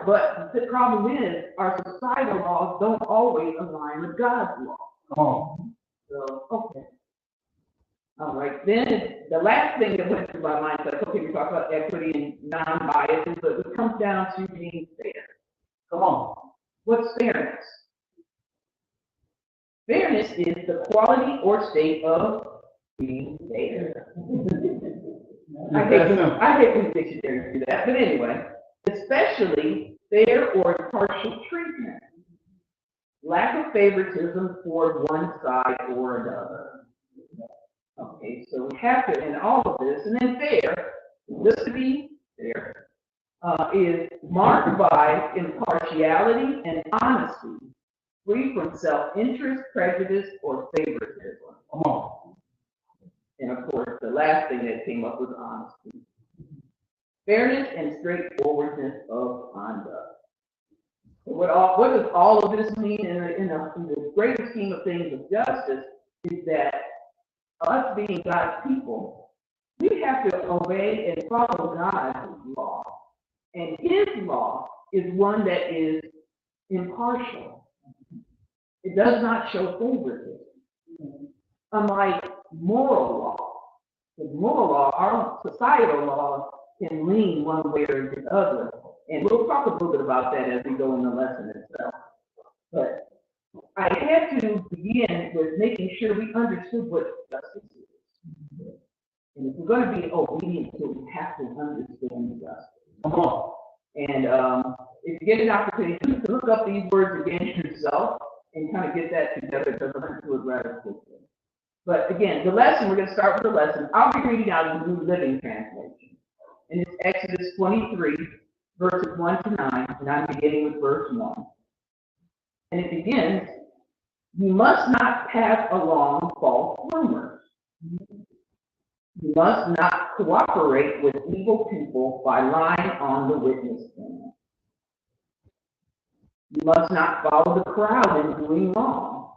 But the problem is, our societal laws don't always align with God's law. Oh. So, okay. All right, then the last thing that went through my mind was, okay, we talk about equity and non-biases, but it comes down to being fair. Come on. What's fairness? Fairness is the quality or state of being fair. I hate when dictionaries do that, but anyway, especially fair or impartial treatment. Lack of favoritism toward one side or another. Okay, so we have to, in all of this, and then fair, just to be fair, is marked by impartiality and honesty, free from self-interest, prejudice, or favoritism. Come on. And of course, the last thing that came up was honesty. Fairness and straightforwardness of conduct. So what does all of this mean in the greater scheme of things of justice is that us being God's people, we have to obey and follow God's law. And his law is one that is impartial. It does not show favoritism. Unlike moral law. With moral law, our societal law can lean one way or the other. And we'll talk a little bit about that as we go in the lesson itself. But I had to begin with making sure we understood what justice is. And if we're going to be obedient to it, we have to understand justice. Come on. And if you get an opportunity to look up these words again yourself and kind of get that together, because I'm going to do it rather quickly. But again, the lesson, we're going to start with the lesson. I'll be reading out of the New Living Translation. And it's Exodus 23, verses 1 to 9, and I'm beginning with verse 1. And it begins, you must not pass along false rumors. You must not cooperate with evil people by lying on the witness stand. You must not follow the crowd in doing wrong.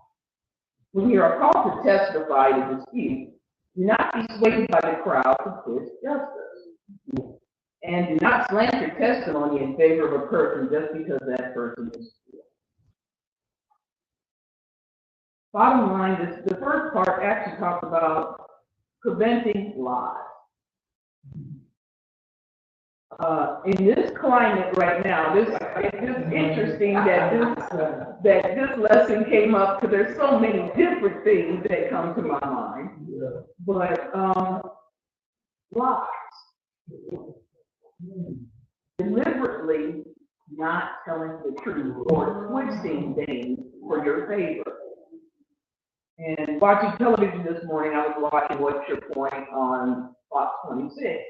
When you are called to testify to dispute, do not be swayed by the crowd to twist justice. And do not slander testimony in favor of a person just because that person is true. Bottom line, the first part actually talks about preventing lies. In this climate right now, it's interesting that this lesson came up because there's so many different things that come to my mind. Yeah. But lies. Deliberately not telling the truth or twisting things for your favor. And watching television this morning, I was watching What's Your Point on Fox 26.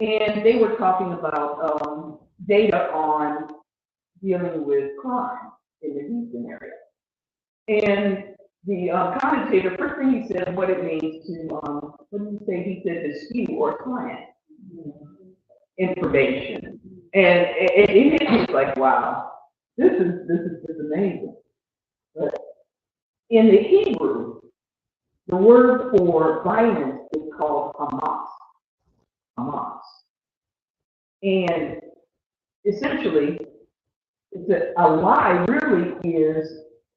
And they were talking about data on dealing with crime in the Houston area. And the commentator, first thing he said, what it means to, what did he say? He said dispute or client information. And it hit me like, wow, this is just amazing. But in the Hebrew, the word for violence is called Hamas. Hamas. And essentially, a lie really is,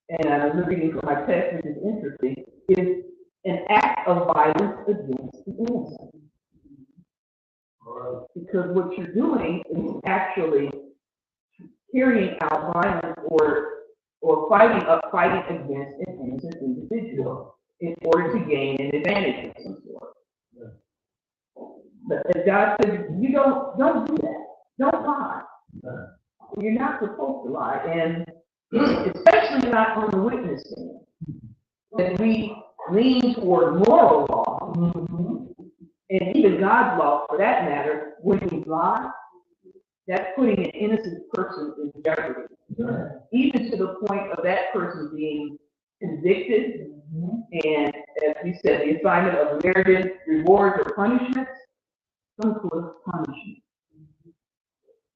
and I'm reading from my text, which is interesting, is an act of violence against the innocent. Because what you're doing is actually carrying out violence or fighting against an innocent individual in order to gain an advantage of some sort. But as God said, you don't do that. Don't lie. You're not supposed to lie, and especially not on the witness stand. When we lean toward moral law, and even God's law for that matter, when we lie, that's putting an innocent person in jeopardy. Even to the point of that person being convicted, and as we said, the assignment of merited rewards or punishments, some sort of punishment.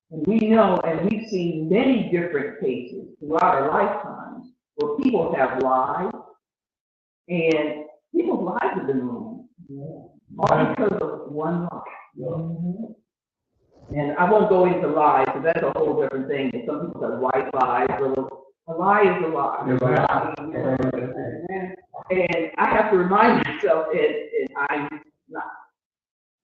And we know, and we've seen many different cases throughout our lifetimes where people have lied, and people's lives have been ruined, all because of one lie. And I won't go into lies, because that's a whole different thing. And some people say white lies, but a lie is a lie. And I have to remind myself, and I'm not,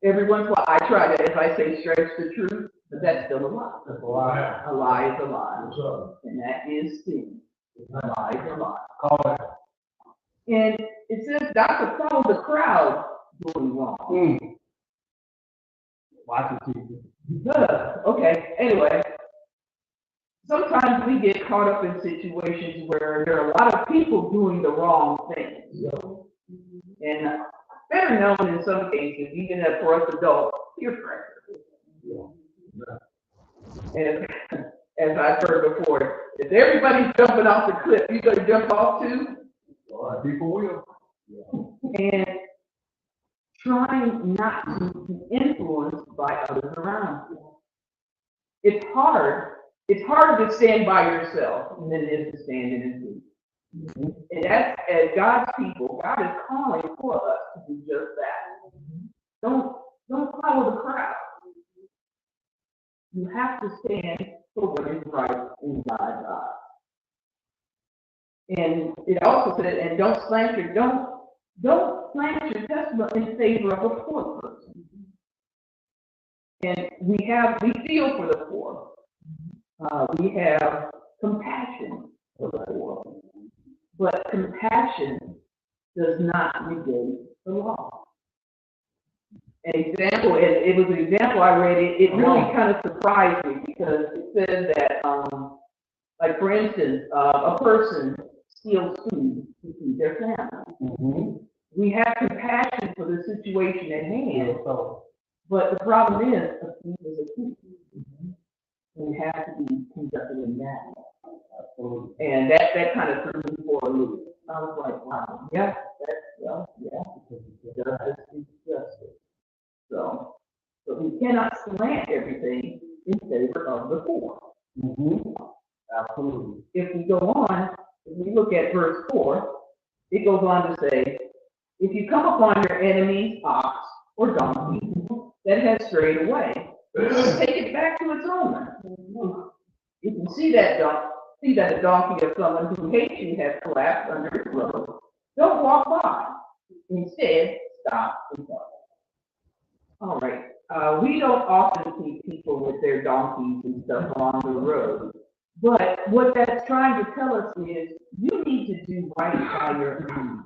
every once in a while I try to, as I say, stretch the truth, but that's still a lie. That's a lie. A lie is a lie. What's up? And that is sin. A lie is a lie. Call it. And it says not to follow the crowd doing wrong. Watch it, teacher. Okay, anyway, sometimes we get caught up in situations where there are a lot of people doing the wrong things. And better known in some cases, even for us adults, peer pressure. And as I've heard before, if everybody's jumping off the cliff, you gonna jump off too? A lot of people will. And trying not to be influenced by others around you. It's hard. It's harder to stand by yourself than it is to stand in His truth. And that's, as God's people, God is calling for us to do just that. Don't follow the crowd. You have to stand for what is right in God's eyes. And it also said, and don't slant your testament in favor of a poor person. And we feel for the poor. We have compassion for the poor. But compassion does not negate the law. An example, and it was an example I read, it really kind of surprised me, because it says that, like for instance, a person steals food to feed their family. We have compassion for the situation at hand, but the problem is, a thief is a thief. We have to be conducted in that way. And that kind of threw me for a loop. I was like, wow, yeah, because justice is justice. So, but we cannot slant everything in favor of the poor. Absolutely. If we go on, if we look at verse 4, it goes on to say, if you come upon your enemy's ox or donkey that has strayed away, take it back to its owner. You can see that a donkey of someone who hates you has collapsed under its road. Don't walk by. Instead, stop and talk. All right. We don't often see people with their donkeys and stuff along the road. But what that's trying to tell us is you need to do right by your enemy.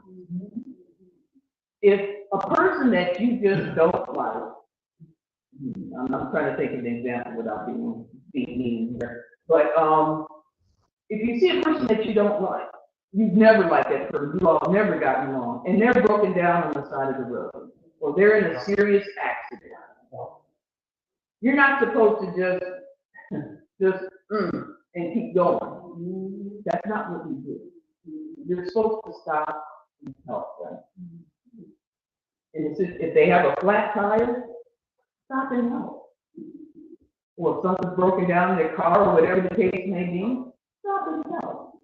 If a person that you just don't like, I'm trying to think of an example without being mean here, but if you see a person that you don't like, you've never liked that person, you all have never gotten along, and they're broken down on the side of the road, or they're in a serious accident, you're not supposed to just and keep going. That's not what you do. You're supposed to stop and help them. And if they have a flat tire, stop and help. Or if something's broken down in their car, or whatever the case may be, stop and help.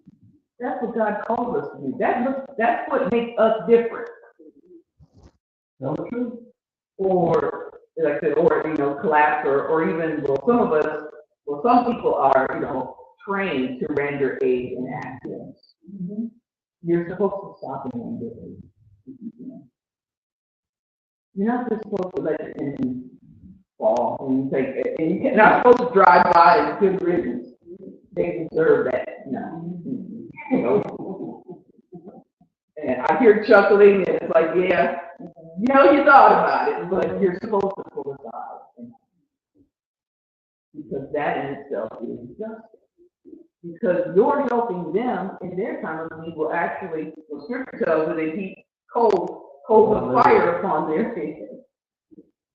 That's what God calls us to do. That's what makes us different. Tell the truth. Or, like I said, collapse, or even, some people are, trained to render aid in accidents. You're supposed to stop and render aid. You're not just supposed to let the enemy fall and you're not supposed to drive by and good riddance. They deserve that. No. And I hear chuckling, and it's like, yeah, you thought about it, but you're supposed to pull aside. Because that in itself is justice. Because you're helping them in their time of need will actually, the scripture tells that they heap coals of fire upon their head.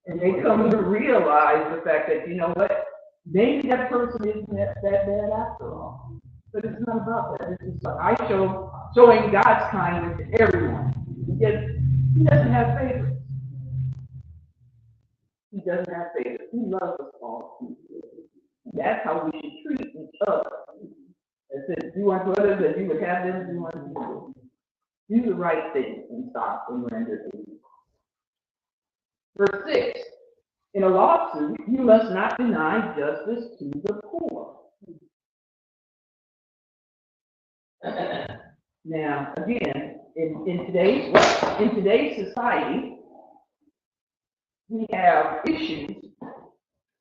And they come to realize the fact that, you know what, maybe that person isn't that bad after all. But it's not about that. It's just like showing God's kindness to everyone. He doesn't have favorites. He doesn't have favorites. He loves us all. And that's how we should treat each other. It says, do unto others as you would have them do unto you. Do the right thing and stop and render aid. Verse 6. in a lawsuit, you must not deny justice to the poor. Now, again, in today's society, we have issues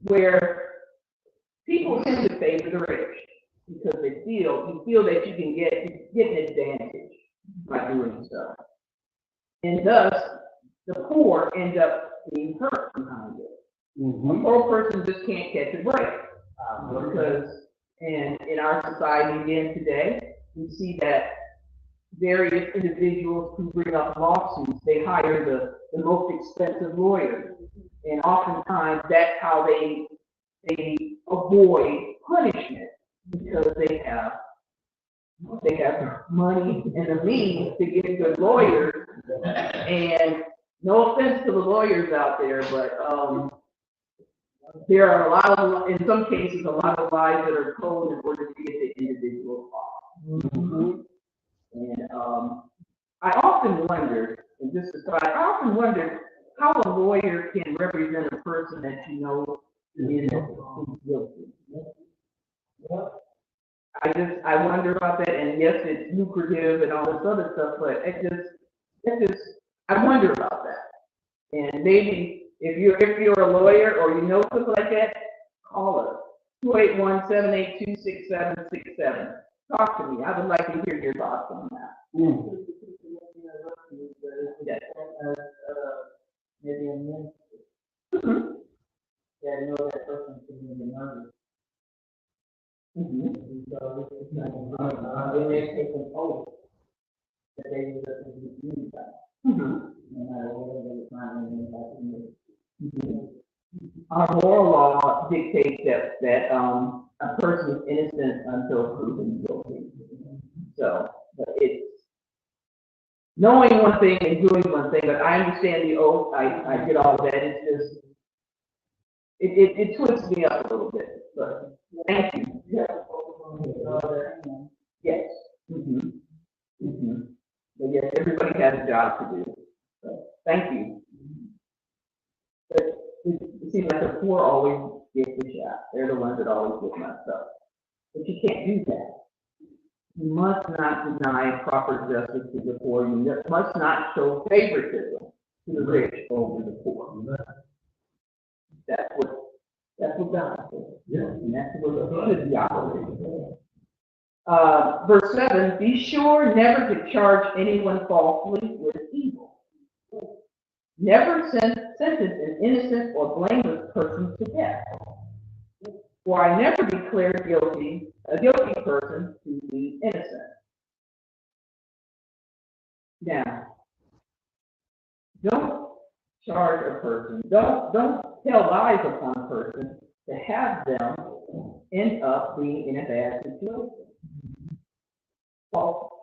where people tend to favor the rich because you feel that you can get an advantage by doing so. And thus, the poor end up being hurt behind it. A poor person just can't catch a break. Because in our society again today, we see that various individuals who bring up lawsuits, they hire the most expensive lawyers. And oftentimes that's how they avoid punishment because they have money and the means to get good lawyers. And no offense to the lawyers out there, but there are in some cases, a lot of lies that are told in order to get the individual off. And I often wonder, and just aside, I often wonder how a lawyer can represent a person that you know is guilty. I wonder about that, and yes, it's lucrative and all this other stuff, but I wonder about that. And maybe if you're a lawyer or you know something like that, call us 281-782-6767. Talk to me. I would like to hear your thoughts on that. Yes. Maybe a minister that know that person to be the murder. So this is not they may take an oath that they will do that. No matter whether they find anything. Our moral law dictates that a person is innocent until proven guilty. So, but it's knowing one thing and doing one thing. But I understand the oath. I get all of that. It's just it twists me up a little bit. But thank you. Yeah. Yes. But yes, everybody has a job to do. So, thank you. But it seems like the poor always get the shot. They're the ones that always get messed up. But you can't do that. You must not deny proper justice to the poor. You must not show favoritism to the rich over the poor. That's what God says. Yeah. And that's what it should be operating. Verse 7, be sure never to charge anyone falsely with evil. Never sentence an innocent or blameless person to death. For I never declare a guilty person to be innocent. Now, don't charge a person, don't tell lies upon a person to have them end up being in a bad situation.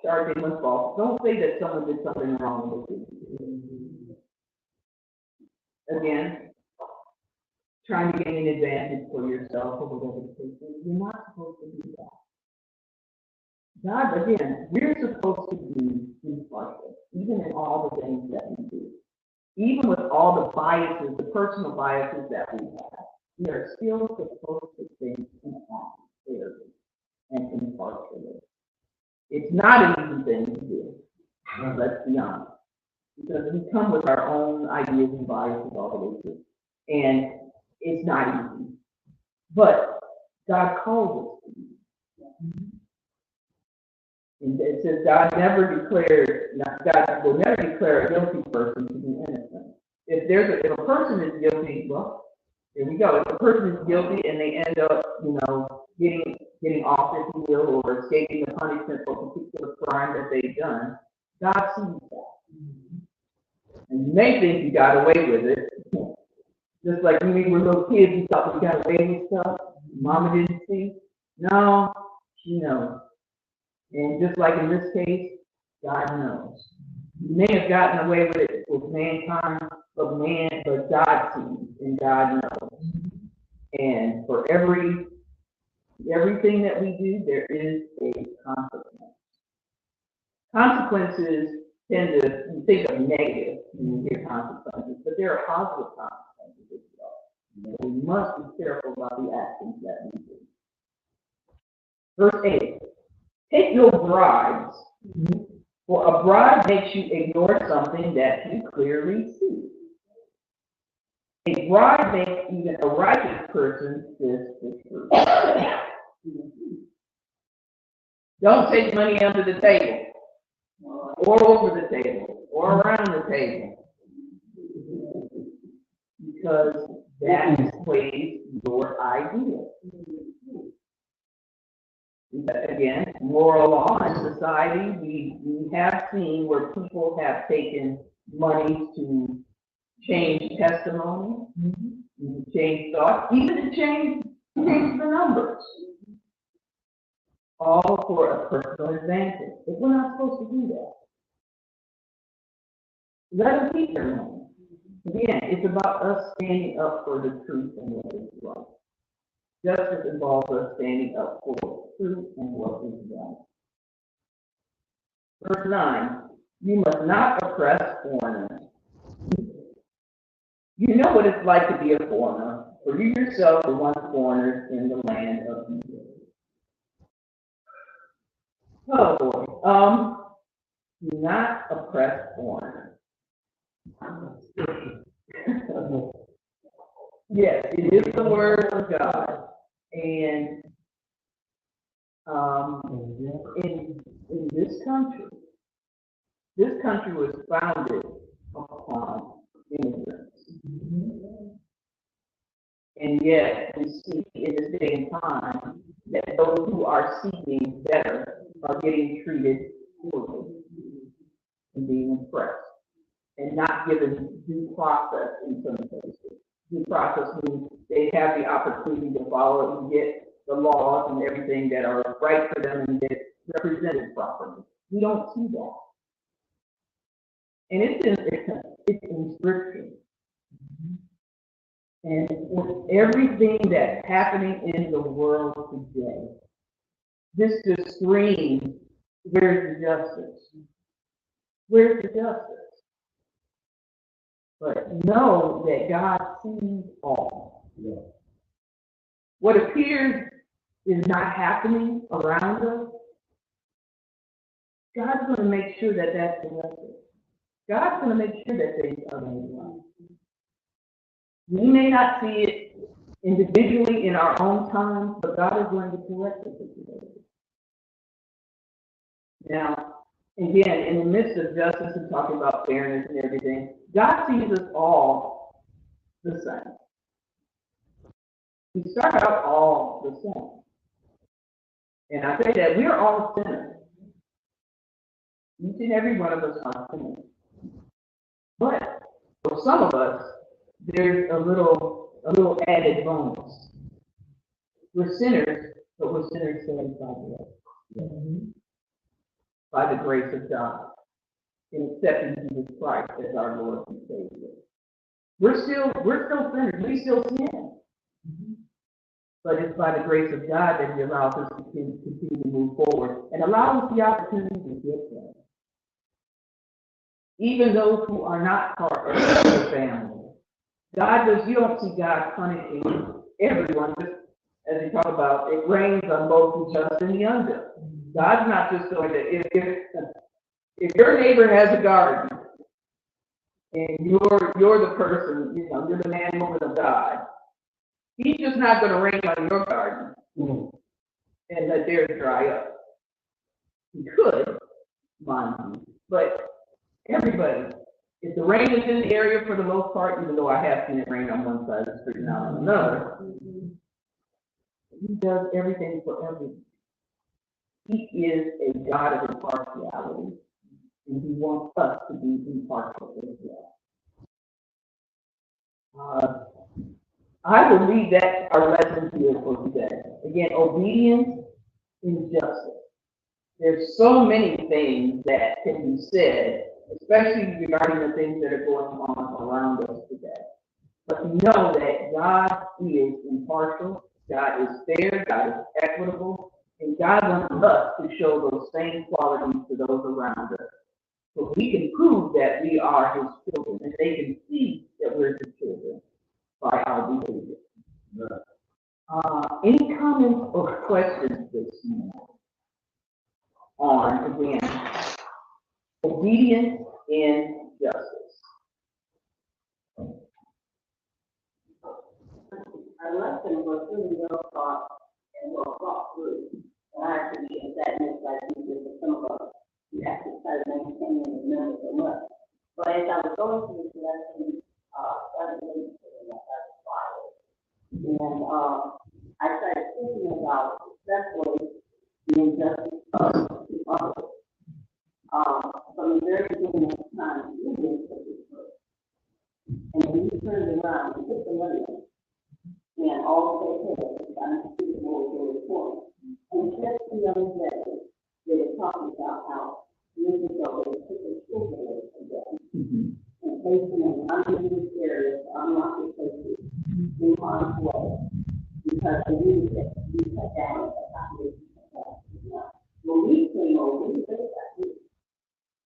Charge anyone false. Don't say that someone did something wrong with you. Again, trying to gain an advantage for yourself or whatever the case is. You're not supposed to do that. God, again, we're supposed to be impartial, even in all the things that we do. Even with all the biases, the personal biases that we have, we are still supposed to think and act fairly and impartially. It's not an easy thing to do, let's be honest. Because we come with our own ideas and biases all the way through. And it's not easy. But God calls us to be. And it says God will never declare a guilty person to be innocent. If a person is guilty, well, here we go. If a person is guilty and they end up, getting off, if you will, or escaping the punishment for a particular crime that they've done, God sees that. And you may think you got away with it. Just like when we were little kids, we thought we got away with stuff. Mama didn't see. No, she knows. And just like in this case, God knows. You may have gotten away with it with mankind, but God sees and God knows. And for everything that we do, there is a consequence. Consequences tend to think of negative when you hear consequences, but there are positive consequences as well. So we must be careful about the actions that we do. Verse 8, take no bribes, for a bribe makes you ignore something that you clearly see. A bribe makes even a righteous person twist the truth. Don't take money under the table, or over the table, or around the table, because that displays your idea. Again, moral law in society, we have seen where people have taken money to change testimony, to change thought, even to change the numbers, all for a personal advantage. But we're not supposed to do that. Let them keep their money. Again, it's about us standing up for the truth and what is right. Justice involves us standing up for the truth and what is right. Verse 9, you must not oppress foreigners. You know what it's like to be a foreigner, for you yourself were once foreigners in the land of Egypt. Oh boy, do not oppress foreigners. Yes, it is the word of God, and in this country was founded upon immigrants, and yet we see in this day and time that those who are seeking better are getting treated poorly and being oppressed, and not given due process in some cases. Due process means they have the opportunity to follow and get the laws and everything that are right for them and get represented properly. We don't see that. And it's in Scripture. And with everything that's happening in the world today, this just screams, where's the justice? Where's the justice? But know that God sees all. Yeah. What appears is not happening around us, God's going to make sure that that's corrected. God's going to make sure that things are made right. We may not see it individually in our own time, but God is going to correct the situation. Now, again, in the midst of justice and talking about fairness and everything, God sees us all the same. We start out all the same. And I say that we're all sinners. Each and every one of us are sinners. But for some of us, there's a little added bonus. We're sinners, but we're sinners saved by grace. By the grace of God, in accepting Jesus Christ as our Lord and Savior. We're still sinners. We still sin. But it's by the grace of God that He allows us to continue to move forward and allows us the opportunity to get there. Even those who are not part of the family. You don't see God punishing everyone. Just as we talk about, it rains on both the just and the unjust. God's not just going to, if your neighbor has a garden and you're the person, you're the man and woman of God, He's just not going to rain on your garden and let theirs dry up. He could, mind you, but everybody, if the rain is in the area for the most part, even though I have seen it rain on one side of the street and not on another, He does everything for everyone. He is a God of impartiality, and He wants us to be impartial as well. I will leave that our lesson here for today. Again, obedience and justice. There's so many things that can be said, especially regarding the things that are going on around us today. But know that God is impartial, God is fair, God is equitable, and God wants us to show those same qualities to those around us. So we can prove that we are His children, and they can see that we're His children. by our behavior. Right. Any comments or questions this morning on, again, obedience in justice? Our lesson was really well thought and well thought through. And I appreciate that, and it's like you did for some of us. You have to try to maintain and remember so much. But as I was going through this lesson, started and I started thinking about especially the injustice to others. From the very beginning of time, you didn't take this first. And when you turned around, you took the money and all they had was trying to see what they were doing. And just the other day, they were talking about how years ago they took their children away from them and placed them in unused areas, unlocked places, in harm's way, because they needed to be cut down at the when we came over, we said that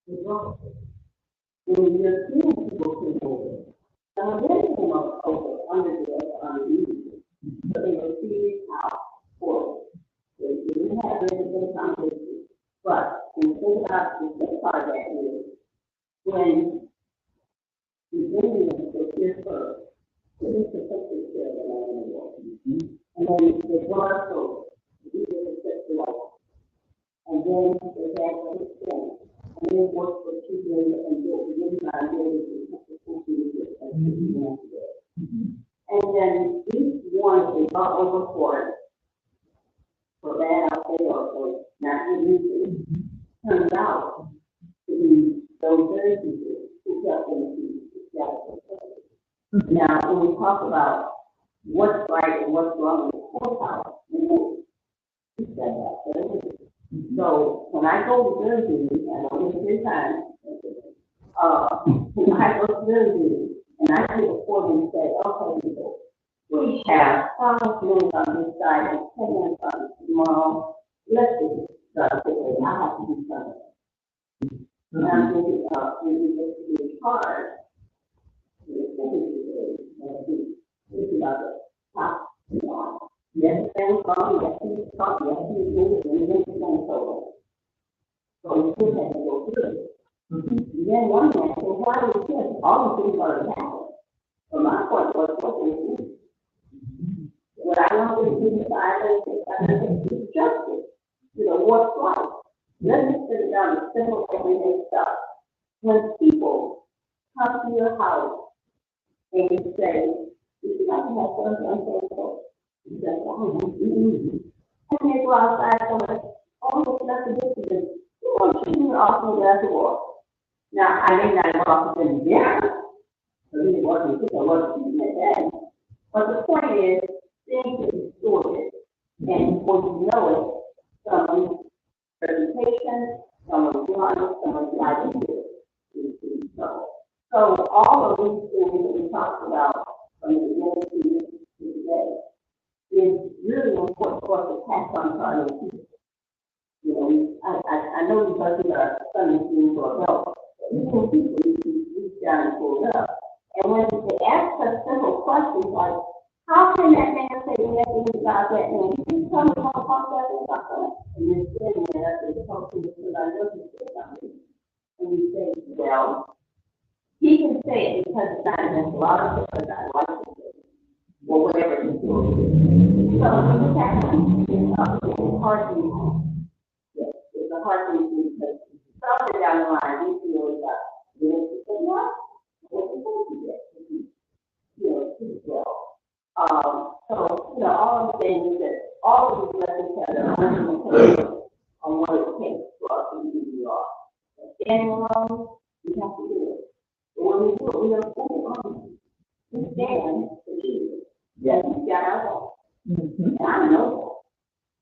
was wrong. When the European people came over, some of them came over under the but they were serious out for it. They didn't have resident accommodations. But when you think about the big part of that is when the Indians were here first, they used to take this care of the land in the world. And then they brought us over. We did the life. And then they had to extend. And then worked for 2 years and built the inside buildings and the school and then each one is not over for it. For that, I'll say also, not easy. Turns out to be those very people who help them to get. Now, when we talk about what's right and what's wrong in the courthouse, we said that. So when I go to Jersey, and I go to time, when I go to Jersey, and I take a court and say, okay, we have 5 minutes on this side and 10 minutes on tomorrow. Let's do this. I have to do something. And I'm thinking, when you get to be hard, this is about the top. Yes, things wrong, yes, things wrong, yes, things good, and then things so. So we still have to go through it. Then one man said, why do we kids? All the things already happened. So my point was, what do we do? What I want to do is I think justice. You know, what's right? Let's just sit down and simple everyday stuff. When people come to your house and you say, you should like to have something you say, and they go outside and say, oh, that's a good thing. You want to treat me off the glass of water. Now, I may not walk with them again. So he wasn't teaching that. But the point is, things are distorted. And before you know it, someone's presentation, someone's honest, someone's identity is trouble. So all of these things that we talked about from the beginning to today is really important for us to pass on to our people. You know, I know because we are Sunday school for adults, but even people reach down and pull it up. And when they ask us simple questions like, how can that man say nothing about that man? You tell me how to talk about that. And you're sitting there and you're talking to somebody else and say something. And you say, well, he can say it because it's not against a lot of people that I like to say. Or whatever he's doing. So it's a hard thing. Yes, it's a hard thing to because somewhere down the line, we feel that we need to say, what? What's the point of this? You know, pretty well. So, you know, all I'm saying is that all of these lessons have their own on what it takes for us to do the art. Standing alone, we have to do it. But when we do it, we don't stand alone. We stand for Jesus. Yes, he's got our back. And I know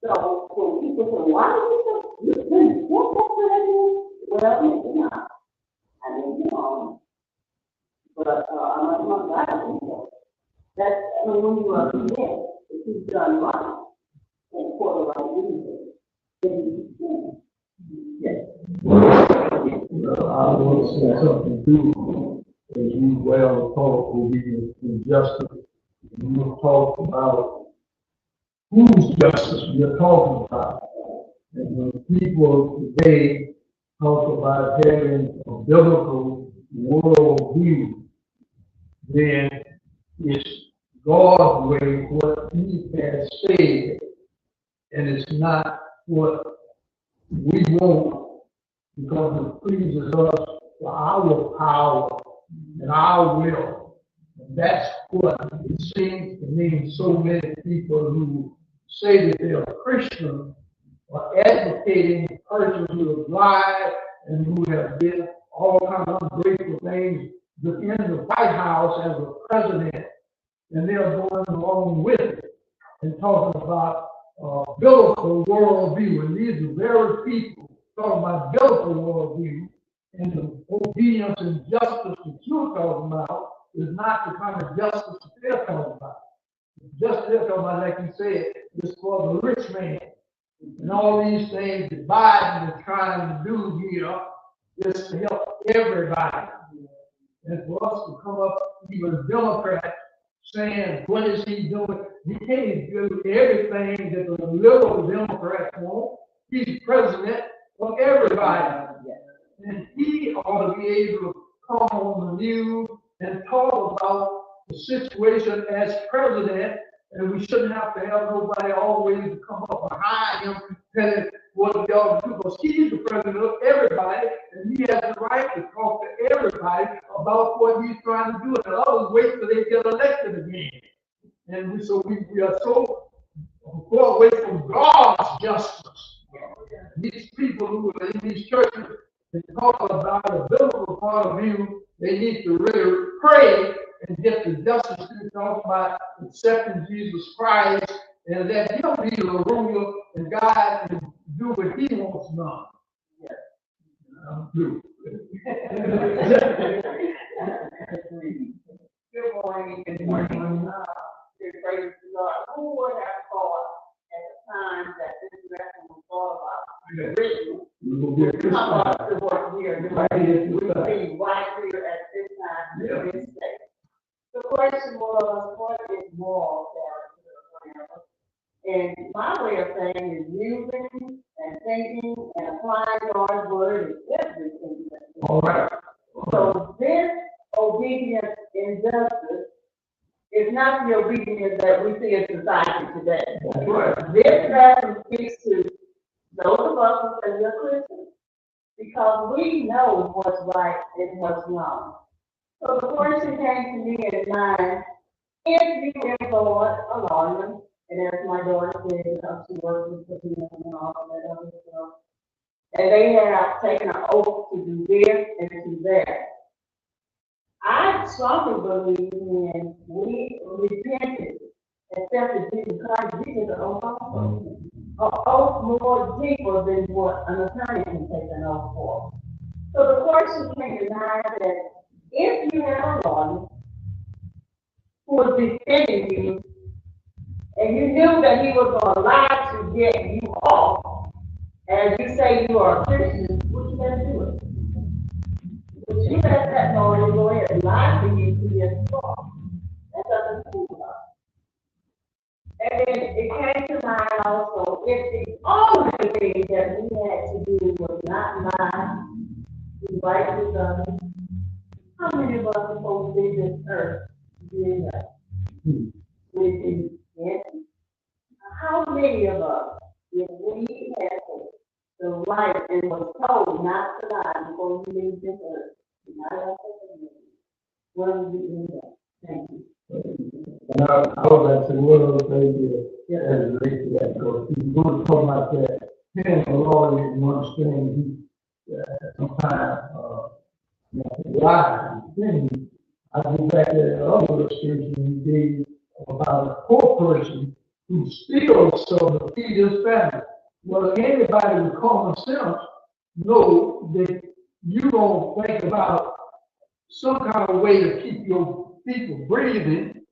that. So when people say, why do you think that's what I do? Well, maybe not. I mean, you know, but I'm not glad I think so. That's, I mean, when you are convinced that you've done right and for the right reason, then you can. Yes. I want to say something too, as you well taught will be injustice you talk about whose justice you're talking about. And when people today talk about having a biblical worldview, then it's God's way, what He has said, and it's not what we want, because it pleases us for our power and our will. And that's what it seems to me so many people who say that they're Christian are advocating persons who have lied and who have did all kinds of ungrateful things within the White House as a president, and they're going along with it and talking about biblical worldview. And these are very people talking about biblical worldview, and the obedience and justice that you're talking about is not the kind of justice that they're talking about. Justice they're talking about, like you said, is for the rich man. And all these things that Biden is trying to do here is to help everybody. And for us to come up, even Democrats, saying, what is he doing? He can't do everything that the liberal Democrats want. He's president of everybody. And he ought to be able to come on the news and talk about the situation as president, and we shouldn't have to have nobody always come up behind him telling what he ought to do, because he's the president of everybody, and he has the right to talk to everybody about what he's trying to do, and others wait till they get elected again. And we are so far away from God's justice. These people who are in these churches and talk about a biblical point of view, they need to really pray and get the justice to talk about accepting Jesus Christ and let Him be the ruler and guide and do what He wants done. I'm through. Good morning. Good morning. Praise the Lord. Who would have thought at the time that this lesson was thought about, written, come up to what we are doing? We be right here at this time, in this day. The question was, what is moral character? And my way of saying is using and thinking and applying God's word is everything. All right. So this obedience and justice is not the obedience that we see in society today. That's right. This lesson speaks to those of us who say we're Christians, because we know what's right and what's wrong. So the question came to me in mind, if you employ a lawyer, and as my daughter said, because she works with him and all of that other stuff, and they have taken an oath to do this and to do that, I strongly believe when we repented, accepted Jesus Christ, Jesus is an oath more deeper than what an attorney can take an oath for. So the question came to mind that if you have a lawyer who was defending you, and you knew that he was going to lie to get you off, and you say you are a Christian, would you let him do it? Would you let that lawyer go ahead and lie to you to get you off? That doesn't seem right. And then it came to mind also, if the only thing that we had to do was not lie, be right with others, how many of us are supposed to be this earth doing that? How many of us, if we had the right and was told not to lie before we leave this earth, what would we do that? Thank you. And I would like to say one other thing here as it relates to that, because if you're going to talk about that, then a lawyer, you understand, sometimes lie. I go back to the other illustration you gave about a poor person who steals some to feed his family. Well, anybody with common sense know that you don't think about some kind of way to keep your people breathing.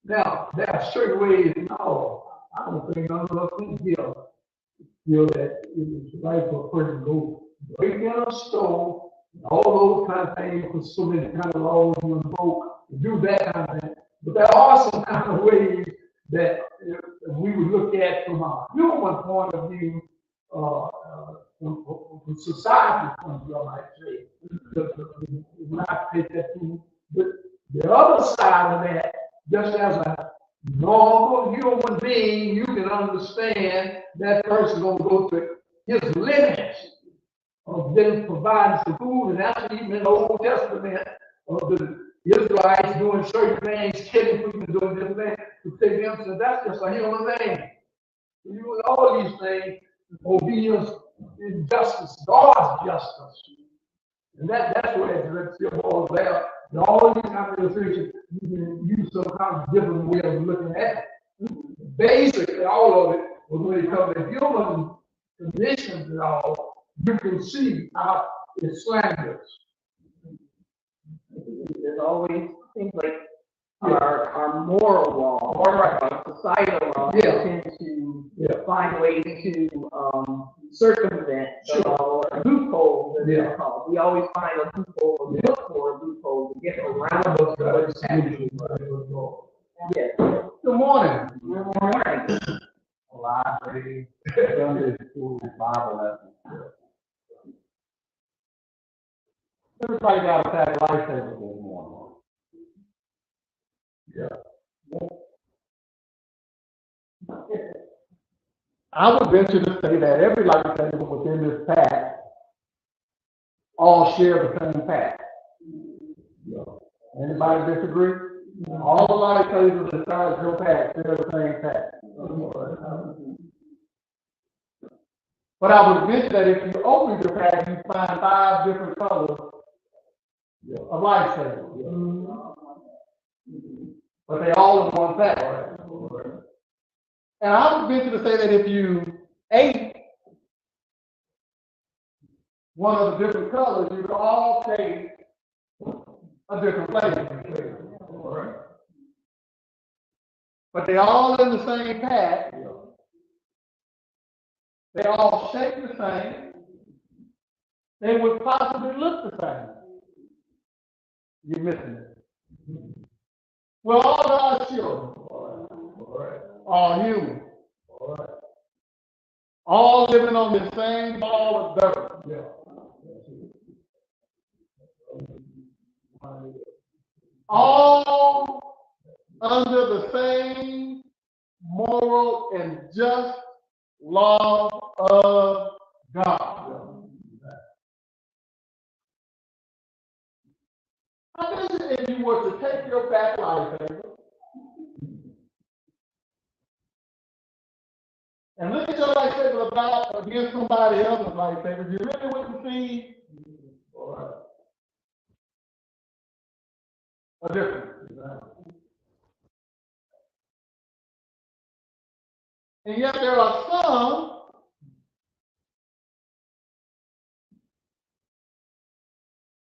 Now, there are certain ways, no, I don't think none of us can feel that it's right for a person to go break down a store, all those kind of things, for so many kind of laws you invoke, do that kind of thing. But there are some kind of ways that we would look at from a human point of view, from society's point of view, I might say, not take that too. But the other side of that, just as a normal human being, you can understand that person gonna go to his limits of them providing some food, and that's even in the Old Testament of the Israelites doing certain things, killing people, doing different things to take them. So that's just a human thing. You know, all these things, obedience, injustice, God's justice. And that's where it still boils down. And all these kind of things, you can use some kind of different way of looking at it. Basically, all of it was when it comes to human conditions and all, you can see how it's slanderous. There's always things like our moral law, our societal law, tend to find ways to circumvent the law, or loopholes, as they're called. We always find a loophole, or look for a loophole to get around those things. Yes. Good morning. Good morning. Library, Sunday school, Bible lesson. Everybody got a pack of lifesavers this morning. Yeah. I would venture to say that every lifesaver within this pack all share the same pack. Anybody disagree? All the lifesavers inside your pack share the same pack. But I would venture that if you open your pack, you find 5 different colors of lifesavers. But they all in one pack. And I would venture to say that if you ate one of the different colors, you could all taste a different flavor. But they all in the same pack. They all shape the same. They would possibly look the same. You're missing it. We're all God's children. All human. All living on the same ball of dirt. All under the same moral and just law of God. I guess if you were to take your back lifesaver and look at your lifesaver about against somebody else's lifesaver, you really wouldn't see a difference. And yet there are some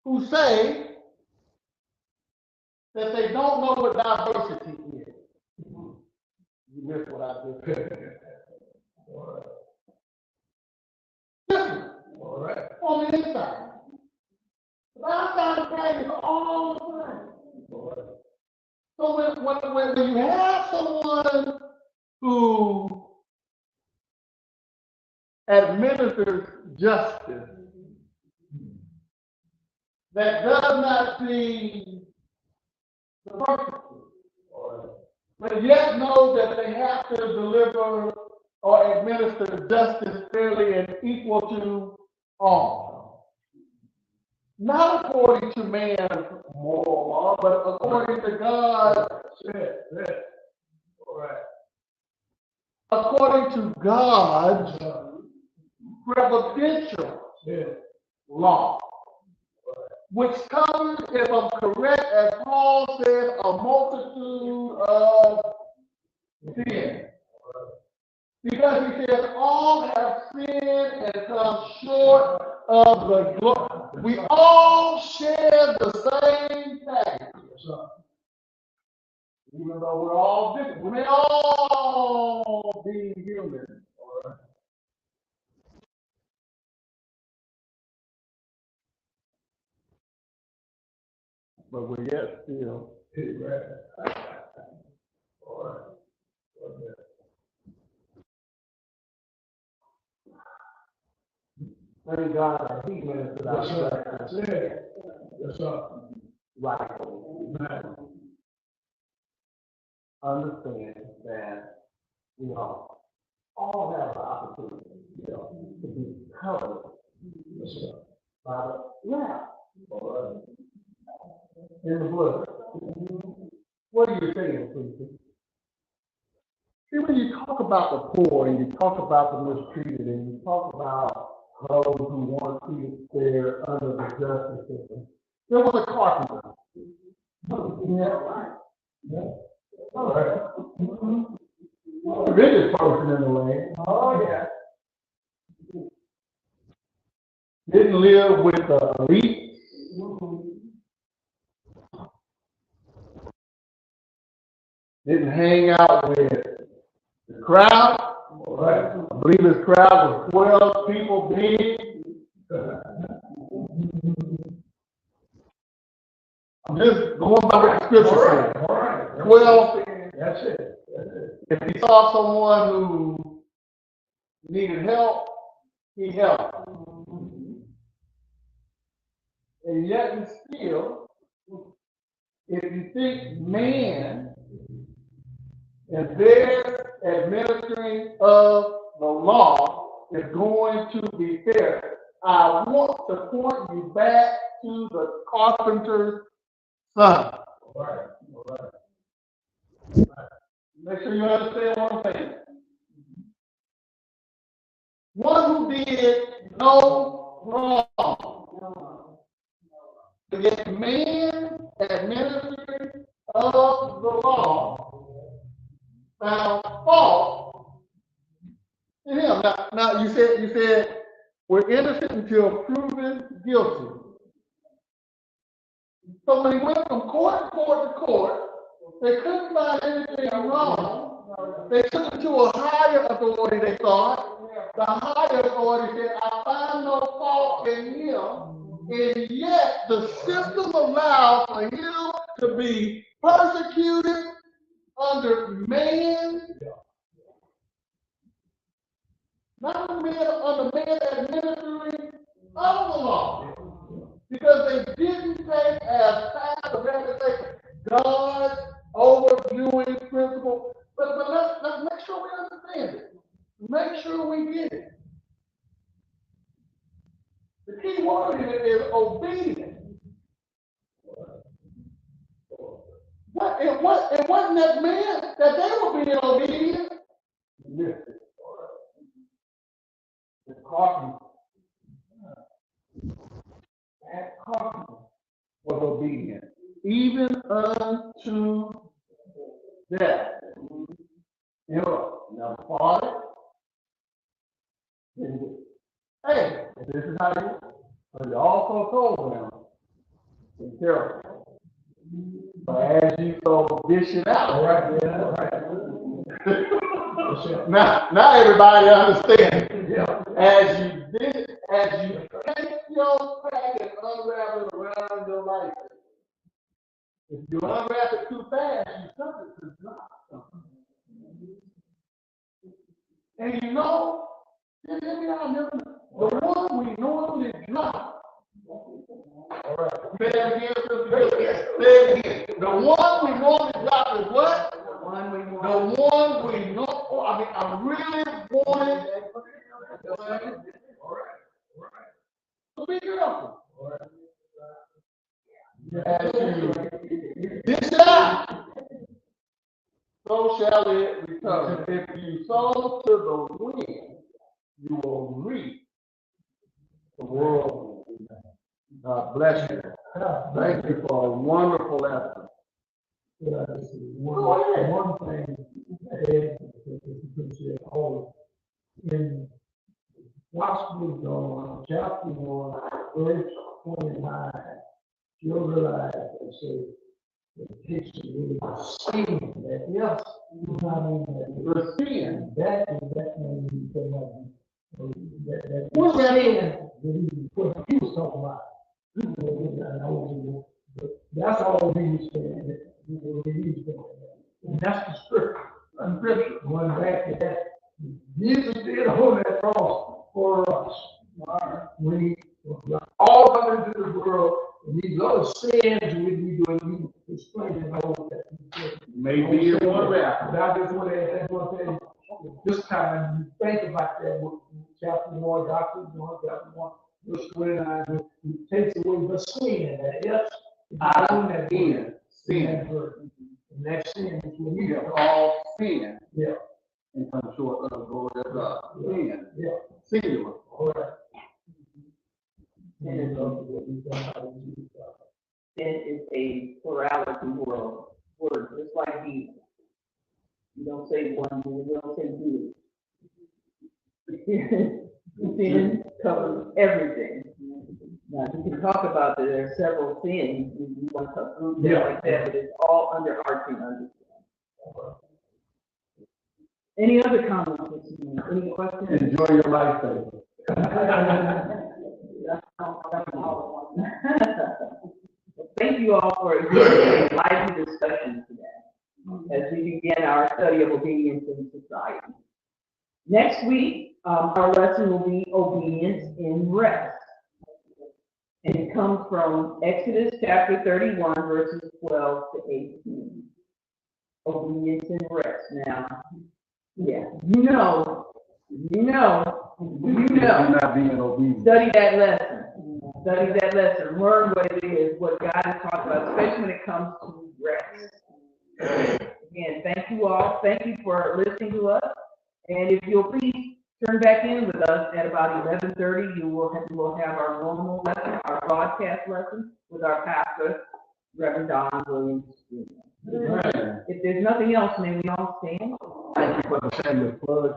who say that they don't know what diversity is. You missed what I just said. All right. On the inside. But outside of that is all the time. So when you have someone who administers justice that does not see the person, but yet know that they have to deliver or administer justice fairly and equal to all. Not according to man's moral law, but according to God's according to God's providential law, which covers, if I'm correct, as Paul says, a multitude of sins. Because he says all have sinned and come short of the glory. We all share the same package. Even though we're all different, we may all be human. But we're yet still All right. Okay. Thank God that he ministered Yes, our sir. That's it. Yes, sir. right. Amen. Understand that, you know, all have the opportunity, you know, to be covered Yes, sir. by the Lamb. All right. In the blood. What are you saying, preacher? See, when you talk about the poor and you talk about the mistreated and you talk about those who want to be fair under the justice system, there was a carpenter. Yeah. Yeah. All right. The richest person in the land. Oh, yeah. Didn't live with the elite. Didn't hang out with the crowd. All right. I believe his crowd was 12 people big. I'm just going by what the scripture says. All right. 12. That's it. That's it. If he saw someone who needed help, he helped. And yet and still, if you think man and their administering of the law is going to be fair, I want to point you back to the carpenter's son. All right. All right. Make sure you understand what I'm saying. One who did no wrong. Yet man administering of the law found fault in him. Now you said we're innocent until proven guilty. So when he went from court to court to court, they couldn't find anything wrong. They took him to a higher authority, they thought. The higher authority said, I find no fault in him. And yet the system allows for him to be persecuted under man, not under man administering of the law. Because they didn't take as fast as they say God's overviewing principle. But let's make sure we understand it. Make sure we get it. The key word in it is obedience. It wasn't that man that they were being obedient. Listen. The carpenter. That carpenter was obedient, even unto death. You know, now Father, hey, this is how you. But he also told them, be careful. But as you so dish it out, All right. Yeah. All right. now everybody understands. Yeah. As you take your pack and unwrap it around your life, if you unwrap it too fast, you suffer to drop. And you know, the one we normally drop. All right. Say it again, Say it again. The one we normally drop is what? The one we know. Oh, I really wanted. All right. All right. So be careful. All right. As you dish it out, so shall it return. If you sow to the wind, you will reap the world. God bless you. Thank you for a wonderful effort. Yeah, this is one thing I add, in Gospel of John, chapter 1, verse 29, you'll realize they say it takes away the sin that yes, it's not in that The sin. that means you cannot be What's that in? what he was talking about. That's all he was saying. And that's the scripture. Going back to that, Jesus did hold that cross for us. We all come into the world, and these other sins we be doing, we explain to those that Maybe it was that. but I just want to say, this time, you think about that, with chapter 1, chapter 1, verse 29, it takes away the sin, that yes, sin. And that sin is when We you have all sinned. Yeah. And come short of the glory of God. Sin. Yeah. Singular. All right. Sin is a plurality word, just like evil. You don't say one, you don't say good. Sin covers everything. Now, you can talk about that there are several sins, you want to group them like that, but it's all underarching understanding. Any other comments? Any questions? Enjoy your life, baby. Thank you all for a lively discussion today as we begin our study of obedience in society. Next week, our lesson will be obedience in rest. And it comes from Exodus chapter 31, verses 12 to 18. Obedience in rest. Now, yeah, you know. I'm not being obedient. Study that lesson. Learn what it is, what God is talking about, especially when it comes to rest. Again, thank you all. Thank you for listening to us. And if you'll please turn back in with us at about 11:30, we will have our normal lesson, our broadcast lesson with our pastor, Reverend Don Williams. If there's nothing else, may we all stand. Thank you for the shameless plug.